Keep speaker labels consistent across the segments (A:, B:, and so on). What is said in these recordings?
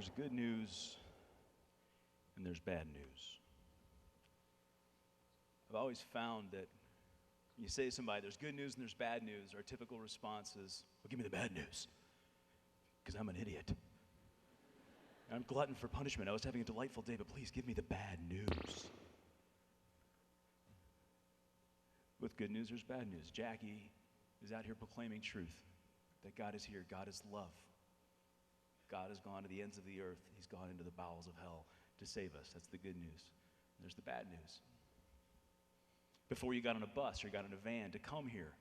A: There's good news and there's bad news. I've always found that when you say to somebody, there's good news and there's bad news, our typical response is, well, give me the bad news, because I'm an idiot. I'm glutton for punishment. I was having a delightful day, but please give me the bad news. With good news, there's bad news. Jackie is out here proclaiming truth, that God is here, God is love. God has gone to the ends of the earth. He's gone into the bowels of hell to save us. That's the good news. And there's the bad news. Before you got on a bus or got in a van to come here,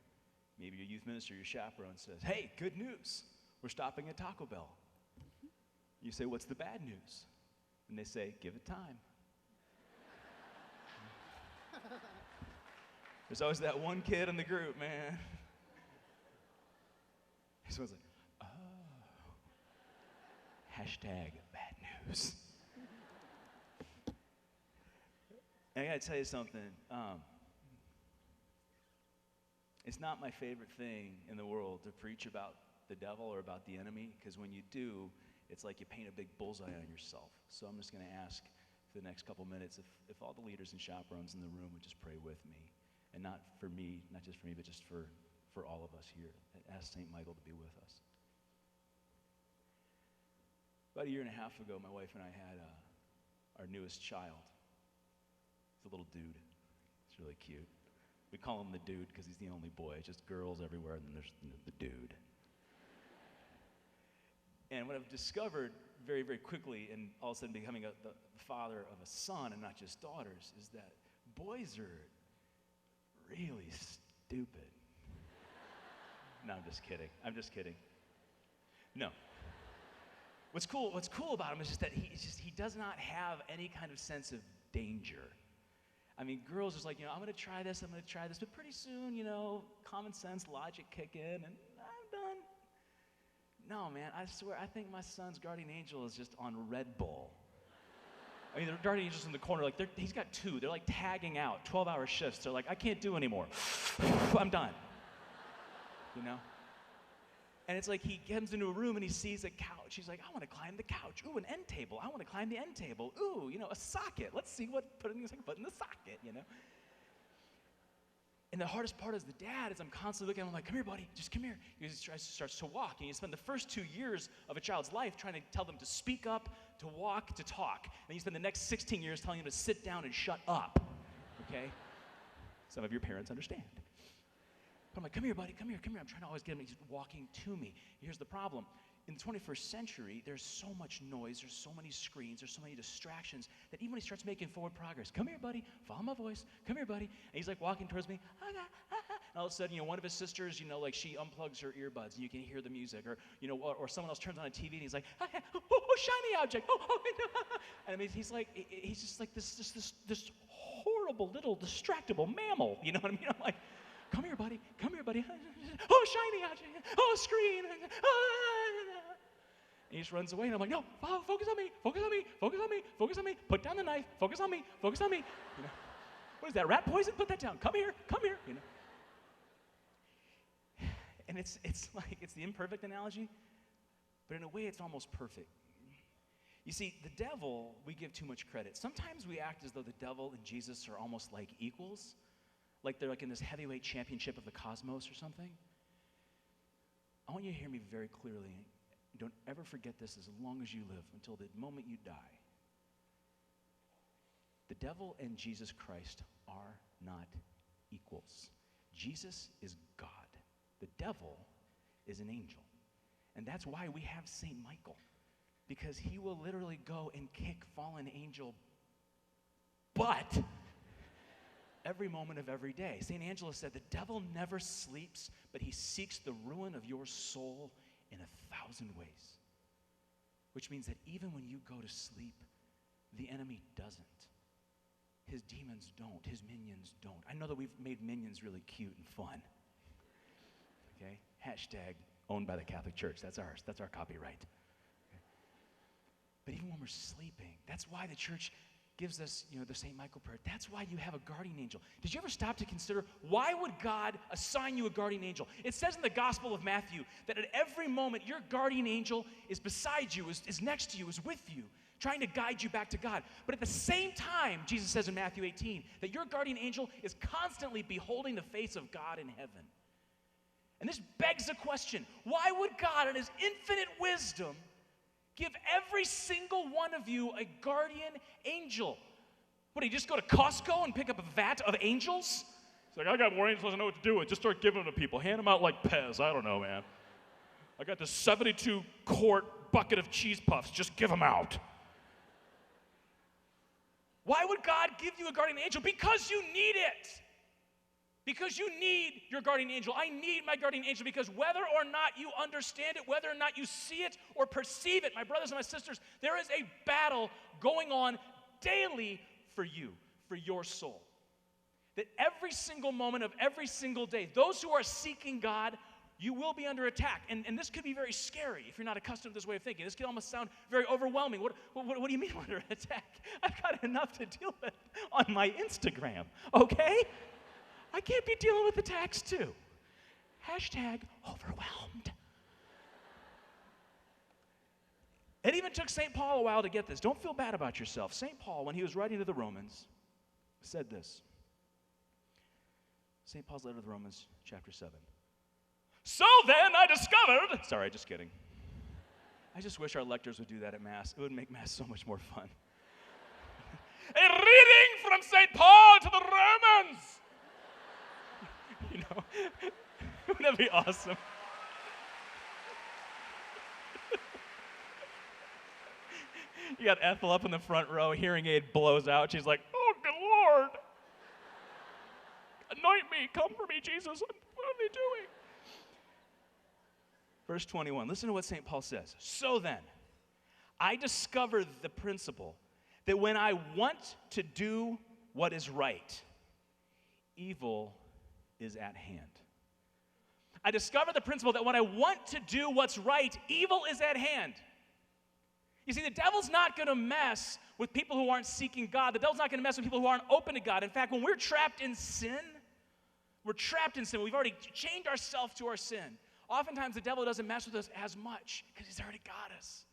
A: maybe your youth minister, your chaperone says, hey, good news. We're stopping at Taco Bell. You say, what's the bad news? And they say, give it time. There's always that one kid in the group, man. He's always like, hashtag bad news. And I gotta tell you something. It's not my favorite thing in the world to preach about the devil or about the enemy, because when you do, it's like you paint a big bullseye on yourself. So I'm just gonna ask for the next couple minutes if all the leaders and chaperones in the room would just pray with me. And not for me, not just for me, but just for all of us here. Ask St. Michael to be with us. About a year and a half ago, my wife and I had our newest child. He's a little dude. He's really cute. We call him the dude because he's the only boy. It's just girls everywhere, and then there's the dude. And what I've discovered very, very quickly, and all of a sudden becoming the father of a son and not just daughters, is that boys are really stupid. No, I'm just kidding. No. What's cool about him is just that he does not have any kind of sense of danger. I mean, girls is like, I'm going to try this, but pretty soon, common sense, logic kick in, and I'm done. No, man, I swear, I think my son's guardian angel is just on Red Bull. I mean, the guardian angel's in the corner, like, he's got two. They're like tagging out, 12-hour shifts. They're like, I can't do anymore. I'm done. And it's like he comes into a room and he sees a couch. He's like, I want to climb the couch. Ooh, an end table. I want to climb the end pole. Ooh, a socket. Let's see putting this foot in the socket, And the hardest part as the dad is I'm constantly looking at him, I'm like, come here, buddy, just come here. He starts to walk, and you spend the first 2 years of a child's life trying to tell them to speak up, to walk, to talk. And you spend the next 16 years telling him to sit down and shut up, okay? Some of your parents understand. But I'm like, come here, buddy, come here. I'm trying to always get him, he's walking to me. Here's the problem. In the 21st century, there's so much noise, there's so many screens, there's so many distractions, that even when he starts making forward progress, come here, buddy, follow my voice, come here, buddy. And he's like walking towards me, and all of a sudden, one of his sisters, like she unplugs her earbuds and you can hear the music, or someone else turns on a TV and he's like, oh, shiny object, and I mean, he's just like this horrible little distractible mammal, you know what I mean? I'm like, come here, buddy. Oh, shiny object. Oh, screen. And he just runs away, and I'm like, no, focus on me. Put down the knife. Focus on me. What is that, rat poison? Put that down. Come here. And it's like, it's the imperfect analogy, but in a way, it's almost perfect. You see, the devil, we give too much credit. Sometimes we act as though the devil and Jesus are almost like equals. Like they're like in this heavyweight championship of the cosmos or something. I want you to hear me very clearly. Don't ever forget this as long as you live, until the moment you die. The devil and Jesus Christ are not equals. Jesus is God. The devil is an angel. And that's why we have St. Michael, because he will literally go and kick fallen angel butt every moment of every day. St. Angela said, the devil never sleeps, but he seeks the ruin of your soul in 1,000 ways. Which means that even when you go to sleep, the enemy doesn't. His demons don't. His minions don't. I know that we've made minions really cute and fun. Okay? Hashtag owned by the Catholic Church. That's ours. That's our copyright. Okay? But even when we're sleeping, that's why the church gives us, the St. Michael prayer. That's why you have a guardian angel. Did you ever stop to consider, why would God assign you a guardian angel? It says in the Gospel of Matthew that at every moment, your guardian angel is beside you, is next to you, is with you, trying to guide you back to God. But at the same time, Jesus says in Matthew 18, that your guardian angel is constantly beholding the face of God in heaven. And this begs the question, why would God in his infinite wisdom give every single one of you a guardian angel? What, do you just go to Costco and pick up a vat of angels? It's like, I got more angels, I know what to do with. Just start giving them to people. Hand them out like Pez. I don't know, man. I got this 72-quart bucket of cheese puffs. Just give them out. Why would God give you a guardian angel? Because you need it. Because you need your guardian angel. I need my guardian angel because whether or not you understand it, whether or not you see it or perceive it, my brothers and my sisters, there is a battle going on daily for you, for your soul. That every single moment of every single day, those who are seeking God, you will be under attack. And this could be very scary if you're not accustomed to this way of thinking. This could almost sound very overwhelming. What do you mean under attack? I've got enough to deal with on my Instagram, okay? I can't be dealing with attacks too. Hashtag overwhelmed. It even took St. Paul a while to get this. Don't feel bad about yourself. St. Paul, when he was writing to the Romans, said this. St. Paul's letter to the Romans, chapter 7. So then I discovered, sorry, just kidding. I just wish our lectors would do that at Mass. It would make Mass so much more fun. A reading from St. Paul to the Romans. Wouldn't that be awesome? You got Ethel up in the front row, hearing aid blows out. She's like, oh, good Lord. Anoint me, come for me, Jesus. What are they doing? Verse 21, listen to what St. Paul says. So then, I discovered the principle that when I want to do what is right, evil is at hand. I discovered the principle that when I want to do what's right, evil is at hand. You see, the devil's not going to mess with people who aren't seeking God. The devil's not going to mess with people who aren't open to God. In fact, when we're trapped in sin, we've already chained ourselves to our sin. Oftentimes, the devil doesn't mess with us as much because he's already got us.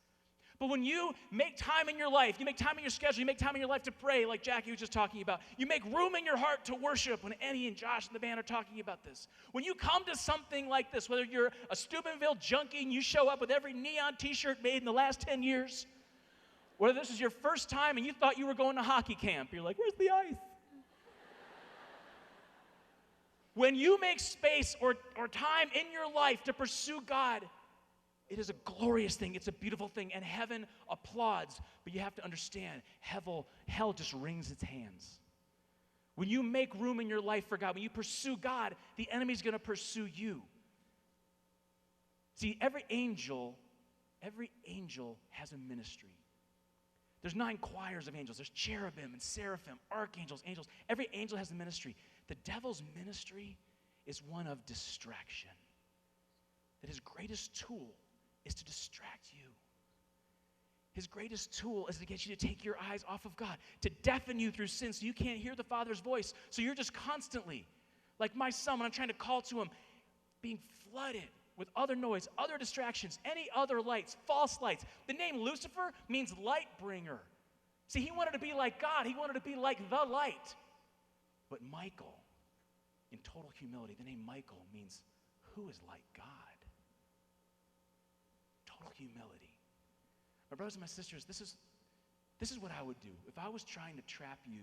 A: But when you make time in your life, you make time in your schedule, you make time in your life to pray, like Jackie was just talking about, you make room in your heart to worship when Eddie and Josh and the band are talking about this. When you come to something like this, whether you're a Steubenville junkie and you show up with every neon t-shirt made in the last 10 years, whether this is your first time and you thought you were going to hockey camp, you're like, where's the ice? When you make space or time in your life to pursue God, it is a glorious thing. It's a beautiful thing. And heaven applauds. But you have to understand, hell just wrings its hands. When you make room in your life for God, when you pursue God, the enemy's going to pursue you. See, every angel has a ministry. There's 9 choirs of angels. There's cherubim and seraphim, archangels, angels. Every angel has a ministry. The devil's ministry is one of distraction. That his greatest tool is to distract you. His greatest tool is to get you to take your eyes off of God, to deafen you through sin so you can't hear the Father's voice. So you're just constantly, like my son, when I'm trying to call to him, being flooded with other noise, other distractions, any other lights, false lights. The name Lucifer means light bringer. See, he wanted to be like God. He wanted to be like the light. But Michael, in total humility, the name Michael means who is like God? Total humility. My brothers and my sisters, this is what I would do. If I was trying to trap you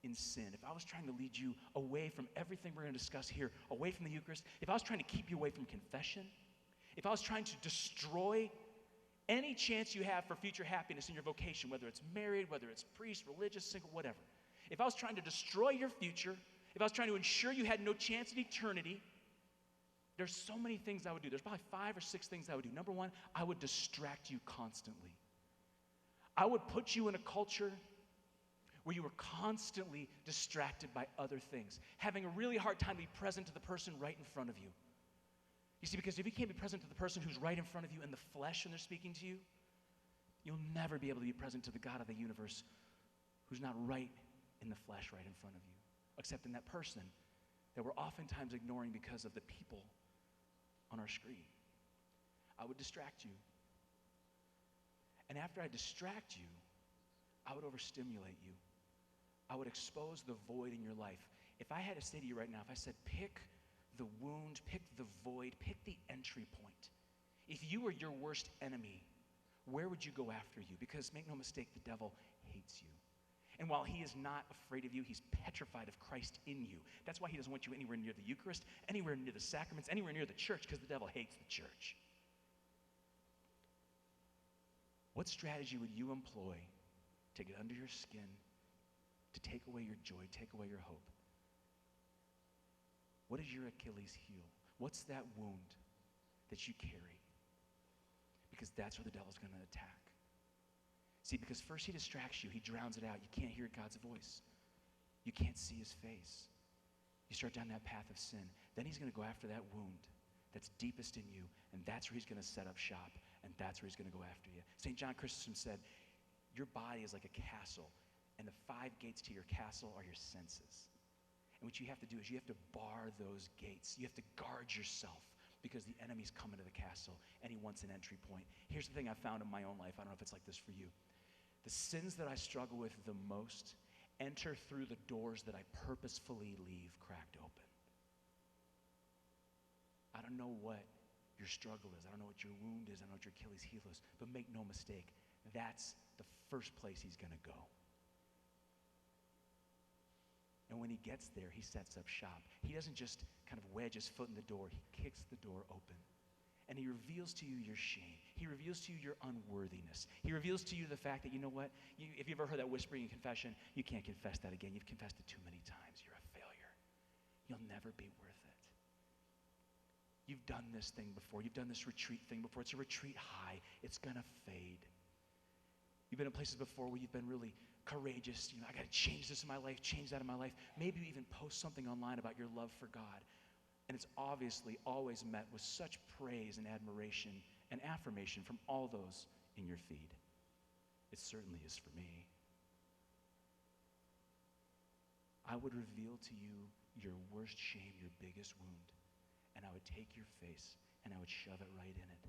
A: in sin, if I was trying to lead you away from everything we're going to discuss here, away from the Eucharist, if I was trying to keep you away from confession, if I was trying to destroy any chance you have for future happiness in your vocation, whether it's married, whether it's priest, religious, single, whatever, if I was trying to destroy your future, if I was trying to ensure you had no chance at eternity, there's so many things I would do. There's probably 5 or 6 things I would do. Number 1, I would distract you constantly. I would put you in a culture where you were constantly distracted by other things, having a really hard time to be present to the person right in front of you. You see, because if you can't be present to the person who's right in front of you in the flesh when they're speaking to you, you'll never be able to be present to the God of the universe who's not right in the flesh right in front of you, except in that person that we're oftentimes ignoring because of the people on our screen. I would distract you. And after I distract you, I would overstimulate you. I would expose the void in your life. If I had to say to you right now, if I said, pick the wound, pick the void, pick the entry point. If you were your worst enemy, where would you go after you? Because make no mistake, the devil hates you. And while he is not afraid of you, he's petrified of Christ in you. That's why he doesn't want you anywhere near the Eucharist, anywhere near the sacraments, anywhere near the church, because the devil hates the church. What strategy would you employ to get under your skin, to take away your joy, take away your hope? What is your Achilles heel? What's that wound that you carry? Because that's where the devil's going to attack. See, because first he distracts you. He drowns it out. You can't hear God's voice. You can't see his face. You start down that path of sin. Then he's going to go after that wound that's deepest in you, and that's where he's going to set up shop, and that's where he's going to go after you. St. John Chrysostom said, your body is like a castle, and the 5 gates to your castle are your senses. And what you have to do is you have to bar those gates. You have to guard yourself because the enemy's coming to the castle, and he wants an entry point. Here's the thing I found in my own life. I don't know if it's like this for you. The sins that I struggle with the most enter through the doors that I purposefully leave cracked open. I don't know what your struggle is. I don't know what your wound is. I don't know what your Achilles heel is. But make no mistake, that's the first place he's going to go. And when he gets there, he sets up shop. He doesn't just kind of wedge his foot in the door. He kicks the door open. And he reveals to you your shame. He reveals to you your unworthiness. He reveals to you the fact that, you know what? If you've ever heard that whispering in confession, you can't confess that again. You've confessed it too many times. You're a failure. You'll never be worth it. You've done this thing before. You've done this retreat thing before. It's a retreat high. It's going to fade. You've been in places before where you've been really courageous. You know, I got to change this in my life, change that in my life. Maybe you even post something online about your love for God. And it's obviously always met with such praise and admiration and affirmation from all those in your feed. It certainly is for me. I would reveal to you your worst shame, your biggest wound, and I would take your face and I would shove it right in it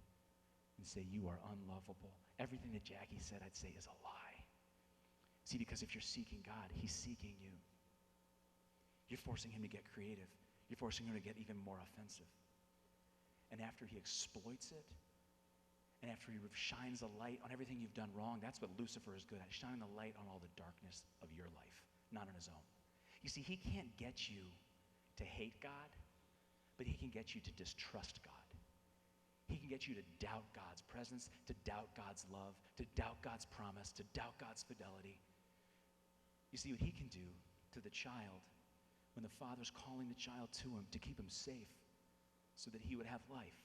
A: and say, you are unlovable. Everything that Jackie said, I'd say is a lie. See, because if you're seeking God, he's seeking you. You're forcing him to get creative. You're forcing him to get even more offensive. And after he exploits it, and after he shines a light on everything you've done wrong, that's what Lucifer is good at, shining a light on all the darkness of your life, not on his own. You see, he can't get you to hate God, but he can get you to distrust God. He can get you to doubt God's presence, to doubt God's love, to doubt God's promise, to doubt God's fidelity. You see, what he can do to the child when the father's calling the child to him to keep him safe so that he would have life.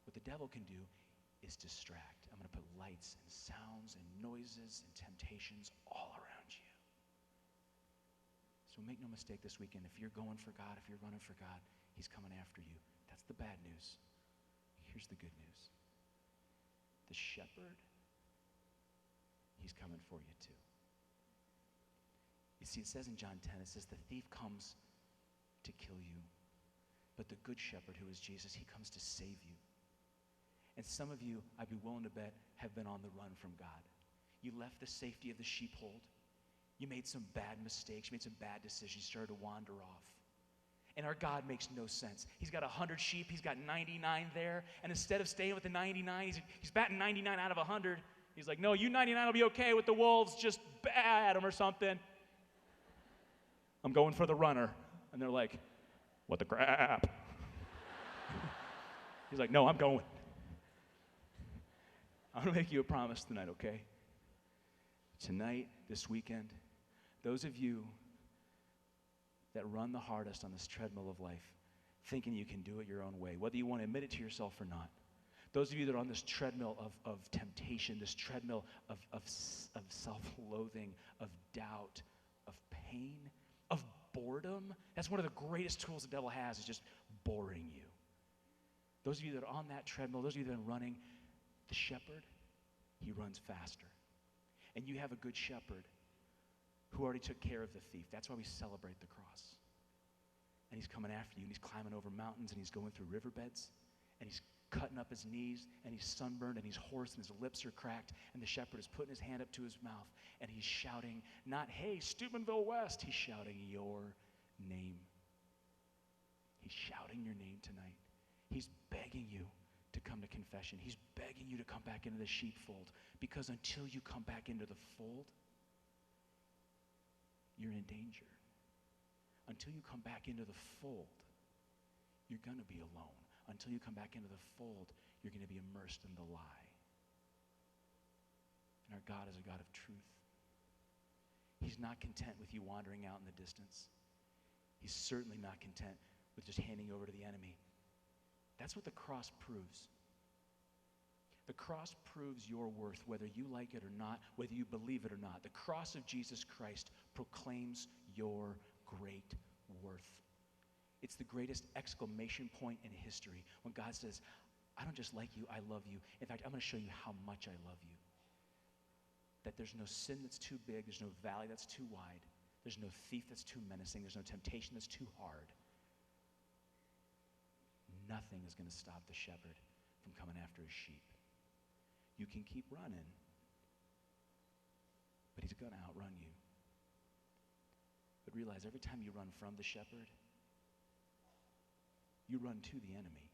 A: What the devil can do is distract. I'm going to put lights and sounds and noises and temptations all around you. So make no mistake this weekend, if you're going for God, if you're running for God, he's coming after you. That's the bad news. Here's the good news. The shepherd, he's coming for you too. You see, it says in John 10, it says the thief comes to kill you, but the good shepherd, who is Jesus, he comes to save you. And some of you, I'd be willing to bet, have been on the run from God. You left the safety of the sheepfold. You made some bad mistakes. You made some bad decisions. You started to wander off. And our God makes no sense. He's got 100 sheep. He's got 99 there. And instead of staying with the 99, he's batting 99 out of 100. He's like, no, you 99 will be okay with the wolves. Just bat them or something. I'm going for the runner. And they're like, what the crap? He's like, no, I'm going. I'm going to make you a promise tonight, okay? Tonight, this weekend, those of you that run the hardest on this treadmill of life, thinking you can do it your own way, whether you want to admit it to yourself or not, those of you that are on this treadmill of temptation, this treadmill of self-loathing, of doubt, of pain, of boredom. That's one of the greatest tools the devil has, is just boring you. Those of you that are on that treadmill, those of you that are running, the shepherd, he runs faster. And you have a good shepherd who already took care of the thief. That's why we celebrate the cross. And he's coming after you, and he's climbing over mountains, and he's going through riverbeds, and he's cutting up his knees, and he's sunburned, and he's hoarse, and his lips are cracked, and the shepherd is putting his hand up to his mouth, and he's shouting, not, hey, Steubenville West, he's shouting your name. He's shouting your name tonight. He's begging you to come to confession. He's begging you to come back into the sheepfold, because until you come back into the fold, you're in danger. Until you come back into the fold, you're going to be alone. Until you come back into the fold, you're going to be immersed in the lie. And our God is a God of truth. He's not content with you wandering out in the distance. He's certainly not content with just handing you over to the enemy. That's what the cross proves. The cross proves your worth, whether you like it or not, whether you believe it or not. The cross of Jesus Christ proclaims your great worth. It's the greatest exclamation point in history when God says, I don't just like you, I love you. In fact, I'm going to show you how much I love you. That there's no sin that's too big, there's no valley that's too wide, there's no thief that's too menacing, there's no temptation that's too hard. Nothing is going to stop the shepherd from coming after his sheep. You can keep running, but he's going to outrun you. But realize every time you run from the shepherd, you run to the enemy.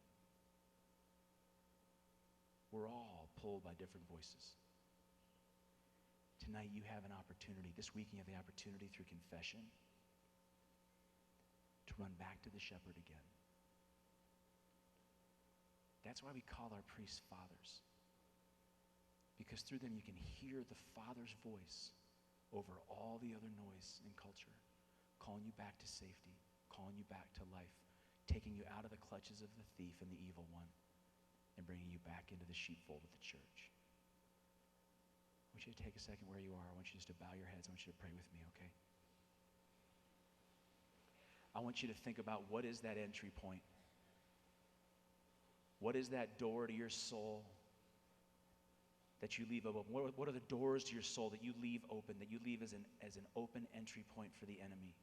A: We're all pulled by different voices. Tonight you have an opportunity, this week you have the opportunity through confession to run back to the shepherd again. That's why we call our priests fathers. Because through them you can hear the Father's voice over all the other noise in culture, calling you back to safety, calling you back to life, taking you out of the clutches of the thief and the evil one, and bringing you back into the sheepfold of the church. I want you to take a second where you are. I want you just to bow your heads. I want you to pray with me, okay? I want you to think about, what is that entry point? What is that door to your soul that you leave open? What are the doors to your soul that you leave open, that you leave as an open entry point for the enemy?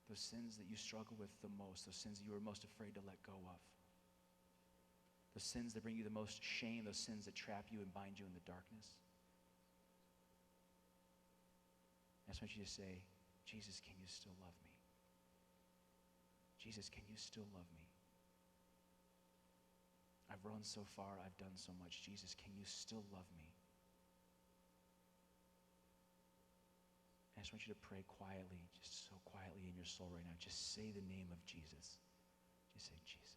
A: Those sins that you struggle with the most, those sins that you are most afraid to let go of. Those sins that bring you the most shame, those sins that trap you and bind you in the darkness. I just want you to say, Jesus, can you still love me? Jesus, can you still love me? I've run so far, I've done so much. Jesus, can you still love me? I just want you to pray quietly, just so quietly in your soul right now. Just say the name of Jesus. Just say, Jesus.